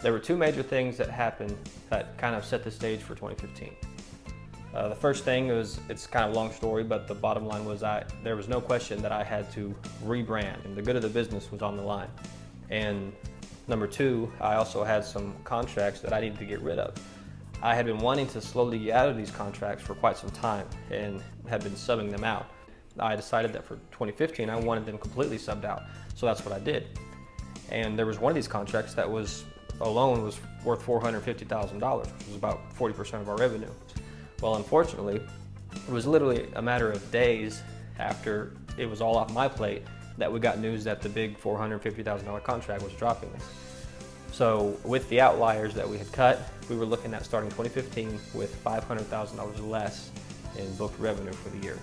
There were two major things that happened that kind of set the stage for 2015. The first thing was, it's kind of a long story, but the bottom line was there was no question that I had to rebrand, and the good of the business was on the line. And number two, I also had some contracts that I needed to get rid of. I had been wanting to slowly get out of these contracts for quite some time and had been subbing them out. I decided that for 2015, I wanted them completely subbed out, so that's what I did. And there was one of these contracts that alone was worth $450,000, which was about 40% of our revenue. Well, unfortunately, it was literally a matter of days after it was all off my plate that we got news that the big $450,000 contract was dropping us. So with the outliers that we had cut, we were looking at starting 2015 with $500,000 less in booked revenue for the year.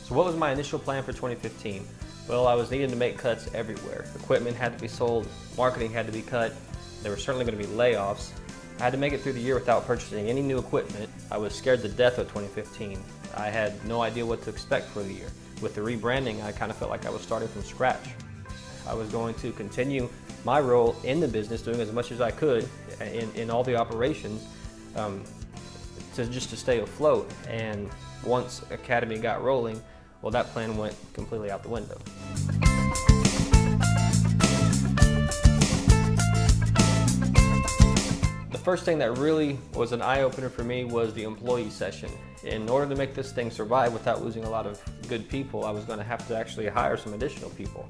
So what was my initial plan for 2015? Well, I was needing to make cuts everywhere. Equipment had to be sold, marketing had to be cut, there were certainly going to be layoffs. I had to make it through the year without purchasing any new equipment. I was scared to death of 2015. I had no idea what to expect for the year. With the rebranding, I kind of felt like I was starting from scratch. I was going to continue my role in the business, doing as much as I could in all the operations to stay afloat. And once Academy got rolling, well, that plan went completely out the window. The first thing that really was an eye-opener for me was the employee session. In order to make this thing survive without losing a lot of good people, I was going to have to actually hire some additional people.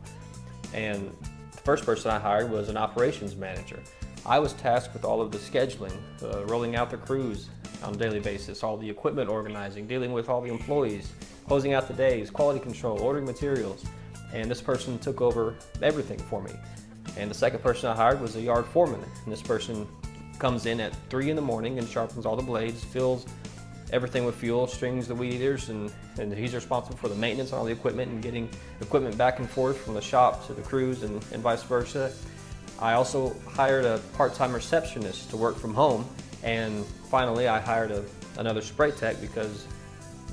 And the first person I hired was an operations manager. I was tasked with all of the scheduling, rolling out the crews on a daily basis, all the equipment organizing, dealing with all the employees, closing out the days, quality control, ordering materials. And this person took over everything for me. And the second person I hired was a yard foreman. And this person comes in at 3 in the morning and sharpens all the blades, fills everything with fuel, strings the weed eaters, and he's responsible for the maintenance on all the equipment and getting equipment back and forth from the shop to the crews and vice versa. I also hired a part-time receptionist to work from home, and finally I hired another spray tech because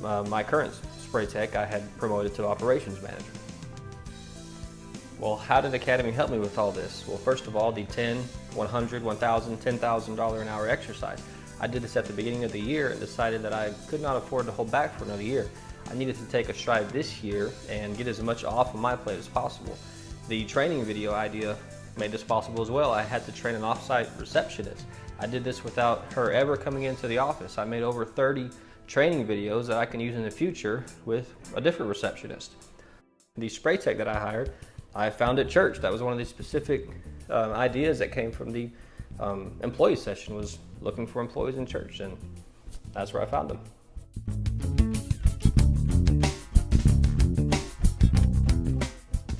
my current spray tech I had promoted to operations manager. Well, how did Academy help me with all this? Well, first of all, the $10, $100, $1,000, $10,000 an hour exercise. I did this at the beginning of the year and decided that I could not afford to hold back for another year. I needed to take a stride this year and get as much off of my plate as possible. The training video idea made this possible as well. I had to train an off-site receptionist. I did this without her ever coming into the office. I made over 30 training videos that I can use in the future with a different receptionist. The spray tech that I hired, I found at church. That was one of the specific ideas that came from the employee session, was looking for employees in church, and that's where I found them.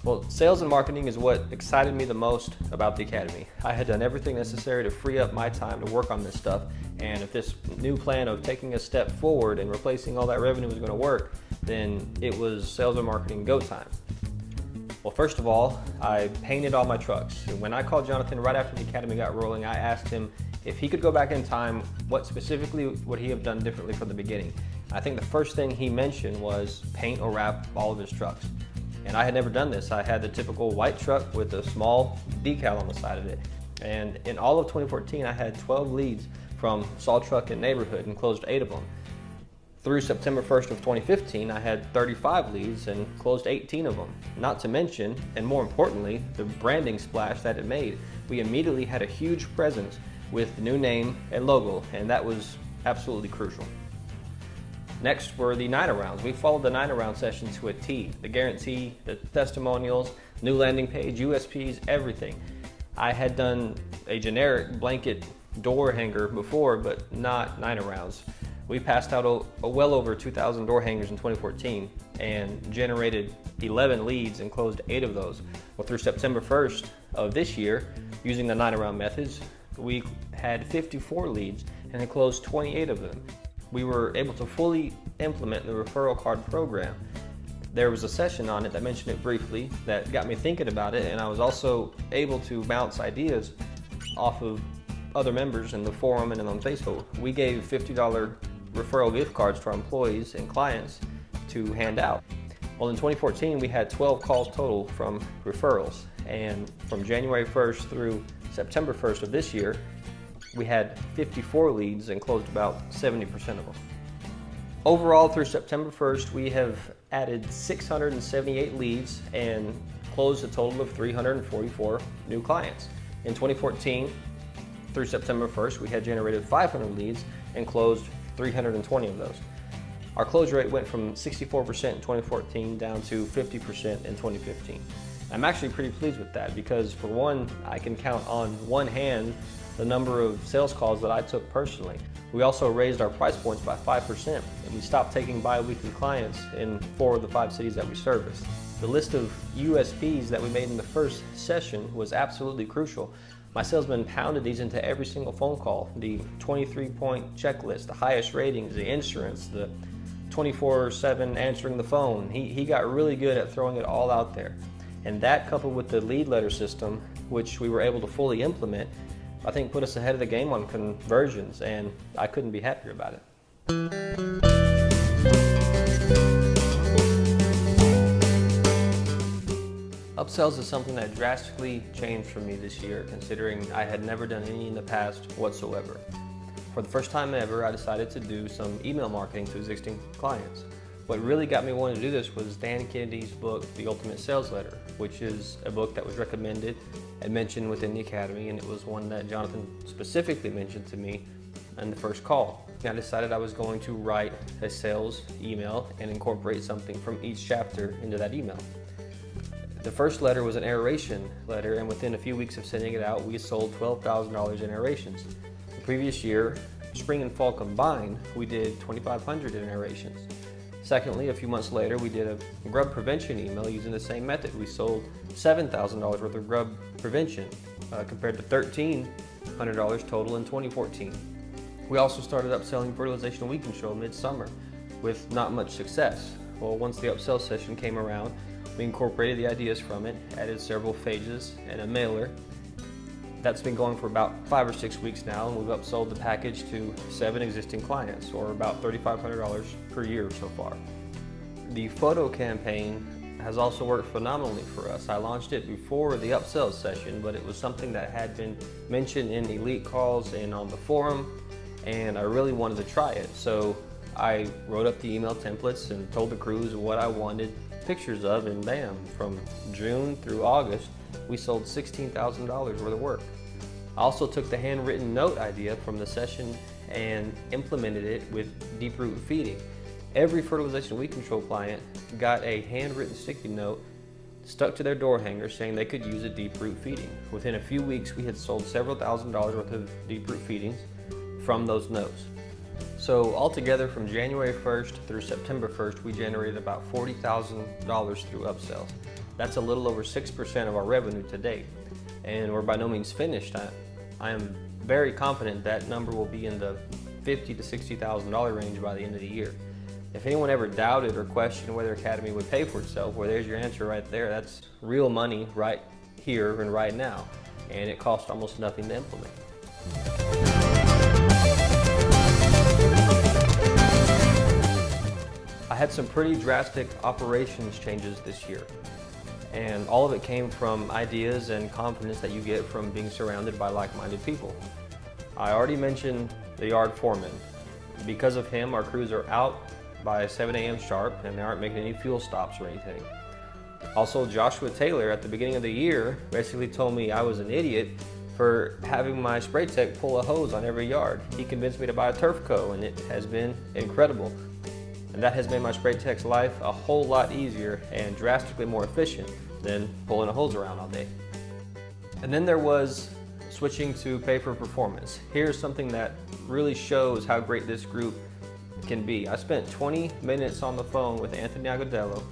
Well, sales and marketing is what excited me the most about the Academy. I had done everything necessary to free up my time to work on this stuff, and if this new plan of taking a step forward and replacing all that revenue was going to work, then it was sales and marketing go time. Well, first of all, I painted all my trucks. And when I called Jonathan right after the Academy got rolling, I asked him if he could go back in time, what specifically would he have done differently from the beginning? I think the first thing he mentioned was paint or wrap all of his trucks. And I had never done this. I had the typical white truck with a small decal on the side of it. And in all of 2014, I had 12 leads from Saw Truck and Neighborhood and closed 8 of them. Through September 1st of 2015, I had 35 leads and closed 18 of them. Not to mention, and more importantly, the branding splash that it made. We immediately had a huge presence with the new name and logo, and that was absolutely crucial. Next were the 9-arounds. We followed the 9-around session to a T. The guarantee, the testimonials, new landing page, USPs, everything. I had done a generic blanket door hanger before, but not 9-arounds. We passed out well over 2,000 door hangers in 2014 and generated 11 leads and closed 8 of those. Well, through September 1st of this year, using the 9-around methods, we had 54 leads and had closed 28 of them. We were able to fully implement the referral card program. There was a session on it that mentioned it briefly that got me thinking about it, and I was also able to bounce ideas off of other members in the forum and on Facebook. We gave $50 referral gift cards to our employees and clients to hand out. Well, in 2014, we had 12 calls total from referrals, and from January 1st through September 1st of this year, we had 54 leads and closed about 70% of them. Overall, through September 1st, we have added 678 leads and closed a total of 344 new clients. In 2014, through September 1st, we had generated 500 leads and closed 320 of those. Our close rate went from 64% in 2014 down to 50% in 2015. I'm actually pretty pleased with that because, for one, I can count on one hand the number of sales calls that I took personally. We also raised our price points by 5%, and we stopped taking bi-weekly clients in 4 of the 5 cities that we service. The list of USPs that we made in the first session was absolutely crucial. My salesman pounded these into every single phone call. The 23-point checklist, the highest ratings, the insurance, the 24/7 answering the phone. He got really good at throwing it all out there. And that, coupled with the lead letter system, which we were able to fully implement, I think put us ahead of the game on conversions, and I couldn't be happier about it. Upsells is something that drastically changed for me this year, considering I had never done any in the past whatsoever. For the first time ever, I decided to do some email marketing to existing clients. What really got me wanting to do this was Dan Kennedy's book, The Ultimate Sales Letter, which is a book that was recommended and mentioned within the Academy, and it was one that Jonathan specifically mentioned to me in the first call. I decided I was going to write a sales email and incorporate something from each chapter into that email. The first letter was an aeration letter, and within a few weeks of sending it out, we sold $12,000 in aerations. The previous year, spring and fall combined, we did 2,500 in aerations. Secondly, a few months later, we did a grub prevention email using the same method. We sold $7,000 worth of grub prevention compared to $1,300 total in 2014. We also started upselling fertilization weed control midsummer with not much success. Well, once the upsell session came around, we incorporated the ideas from it, added several phages and a mailer. That's been going for about 5 or 6 weeks now, and we've upsold the package to 7 existing clients, or about $3,500 per year so far. The photo campaign has also worked phenomenally for us. I launched it before the upsell session, but it was something that had been mentioned in elite calls and on the forum, and I really wanted to try it. So I wrote up the email templates and told the crews what I wanted pictures of, and bam, from June through August, we sold $16,000 worth of work. I also took the handwritten note idea from the session and implemented it with deep root feeding. Every fertilization weed control client got a handwritten sticky note stuck to their door hanger saying they could use a deep root feeding. Within a few weeks, we had sold several $1,000s worth of deep root feedings from those notes. So altogether, from January 1st through September 1st, we generated about $40,000 through upsells. That's a little over 6% of our revenue to date, and we're by no means finished. I am very confident that number will be in the $50,000 to $60,000 range by the end of the year. If anyone ever doubted or questioned whether Academy would pay for itself, well, there's your answer right there. That's real money right here and right now, and it costs almost nothing to implement. I had some pretty drastic operations changes this year, and all of it came from ideas and confidence that you get from being surrounded by like-minded people. I already mentioned the yard foreman. Because of him, our crews are out by 7 a.m. sharp, and they aren't making any fuel stops or anything. Also, Joshua Taylor, at the beginning of the year, basically told me I was an idiot for having my spray tech pull a hose on every yard. He convinced me to buy a Turf Co, and it has been incredible. And that has made my spray tech's life a whole lot easier and drastically more efficient than pulling a hose around all day. And then there was switching to pay for performance. Here's something that really shows how great this group can be. I spent 20 minutes on the phone with Anthony Agudelo,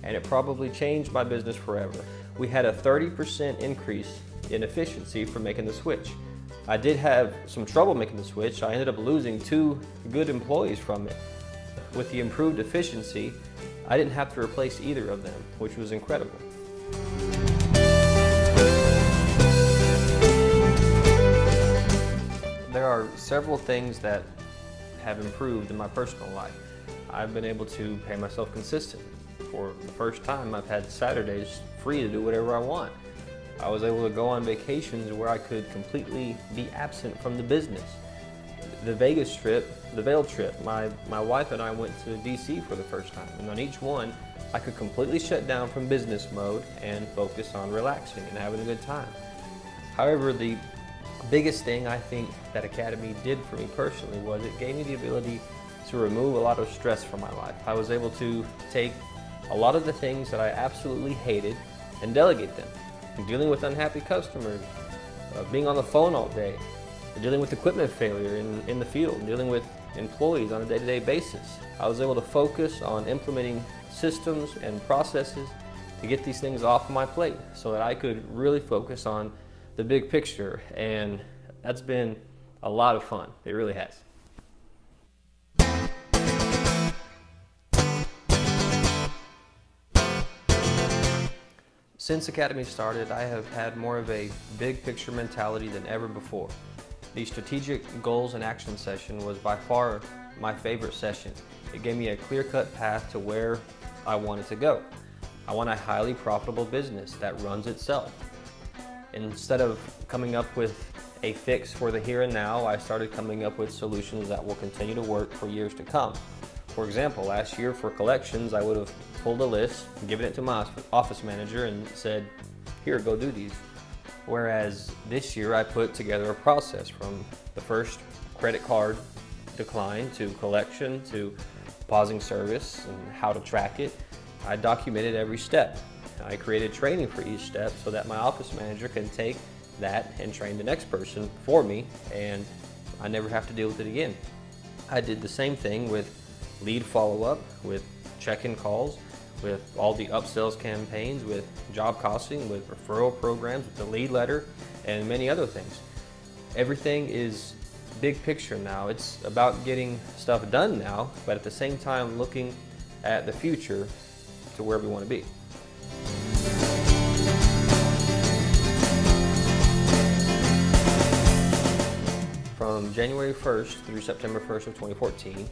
and it probably changed my business forever. We had a 30% increase in efficiency from making the switch. I did have some trouble making the switch. I ended up losing 2 good employees from it. With the improved efficiency, I didn't have to replace either of them, which was incredible. There are several things that have improved in my personal life. I've been able to pay myself consistently. For the first time, I've had Saturdays free to do whatever I want. I was able to go on vacations where I could completely be absent from the business. The Vegas trip, the Vail trip, my wife and I went to DC for the first time, and on each one, I could completely shut down from business mode and focus on relaxing and having a good time. However, the biggest thing I think that Academy did for me personally was it gave me the ability to remove a lot of stress from my life. I was able to take a lot of the things that I absolutely hated and delegate them. Dealing with unhappy customers, being on the phone all day, dealing with equipment failure in the field, dealing with employees on a day-to-day basis. I was able to focus on implementing systems and processes to get these things off my plate so that I could really focus on the big picture, and that's been a lot of fun. It really has. Since Academy started, I have had more of a big picture mentality than ever before. The strategic goals and action session was by far my favorite session. It gave me a clear-cut path to where I wanted to go. I want a highly profitable business that runs itself. Instead of coming up with a fix for the here and now, I started coming up with solutions that will continue to work for years to come. For example, last year for collections, I would have pulled a list, given it to my office manager and said, here, go do these. Whereas this year I put together a process from the first credit card decline to collection to pausing service and how to track it. I documented every step. I created training for each step so that my office manager can take that and train the next person for me, and I never have to deal with it again. I did the same thing with lead follow-up, with check-in calls, with all the upsells campaigns, with job costing, with referral programs, with the lead letter, and many other things. Everything is big picture now. It's about getting stuff done now, but at the same time looking at the future to where we want to be. From January 1st through September 1st of 2014,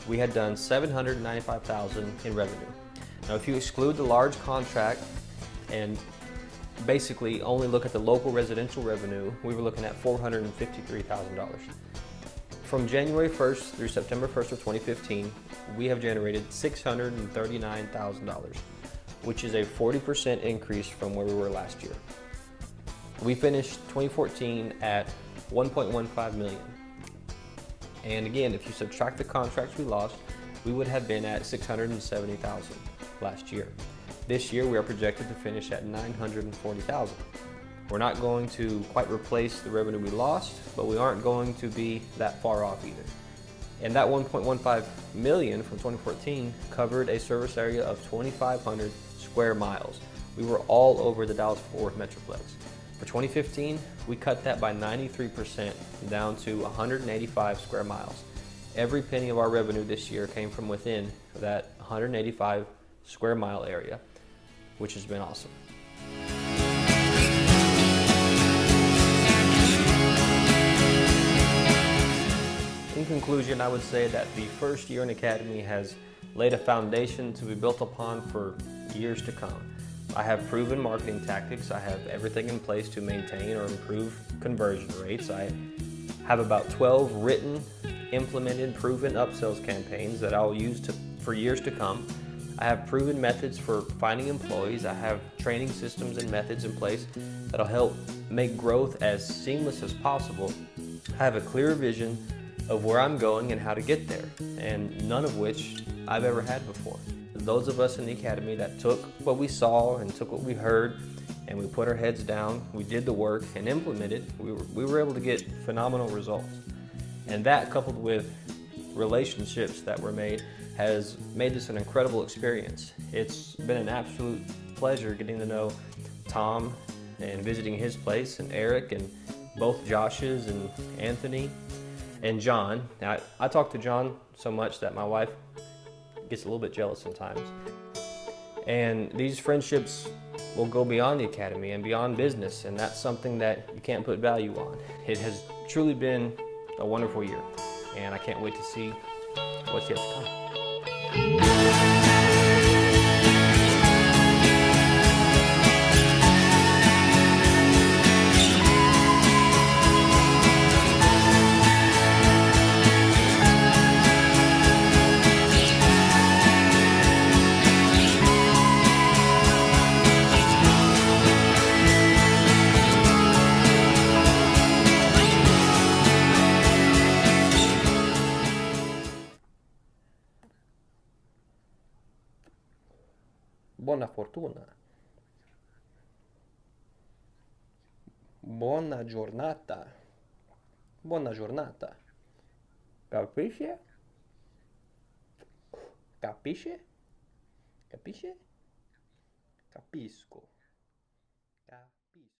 we had done $795,000 in revenue. Now, if you exclude the large contract and basically only look at the local residential revenue, we were looking at $453,000. From January 1st through September 1st of 2015, we have generated $639,000, which is a 40% increase from where we were last year. We finished 2014 at $1.15 million. And again, if you subtract the contracts we lost, we would have been at $670,000 last year. This year, we are projected to finish at $940,000. We're not going to quite replace the revenue we lost, but we aren't going to be that far off either. And that $1.15 million from 2014 covered a service area of 2,500 square miles. We were all over the Dallas-Fort Worth Metroplex. For 2015, we cut that by 93% down to 185 square miles. Every penny of our revenue this year came from within that 185 square mile area, which has been awesome. In conclusion, I would say that the first year in Academy has laid a foundation to be built upon for years to come. I have proven marketing tactics. I have everything in place to maintain or improve conversion rates. I have about 12 written, implemented, proven upsells campaigns that I'll use for years to come. I have proven methods for finding employees. I have training systems and methods in place that'll help make growth as seamless as possible. I have a clear vision of where I'm going and how to get there, and none of which I've ever had before. Those of us in the Academy that took what we saw and took what we heard and we put our heads down, we did the work and implemented, we were able to get phenomenal results. And that, coupled with relationships that were made, has made this an incredible experience. It's been an absolute pleasure getting to know Tom and visiting his place, and Eric, and both Josh's, and Anthony, and John. Now, I talk to John so much that my wife gets a little bit jealous sometimes. And these friendships will go beyond the Academy and beyond business, and that's something that you can't put value on. It has truly been a wonderful year, and I can't wait to see what's yet to come. Buona fortuna. Buona giornata. Buona giornata. Capisce? Capisce? Capisce? Capisco.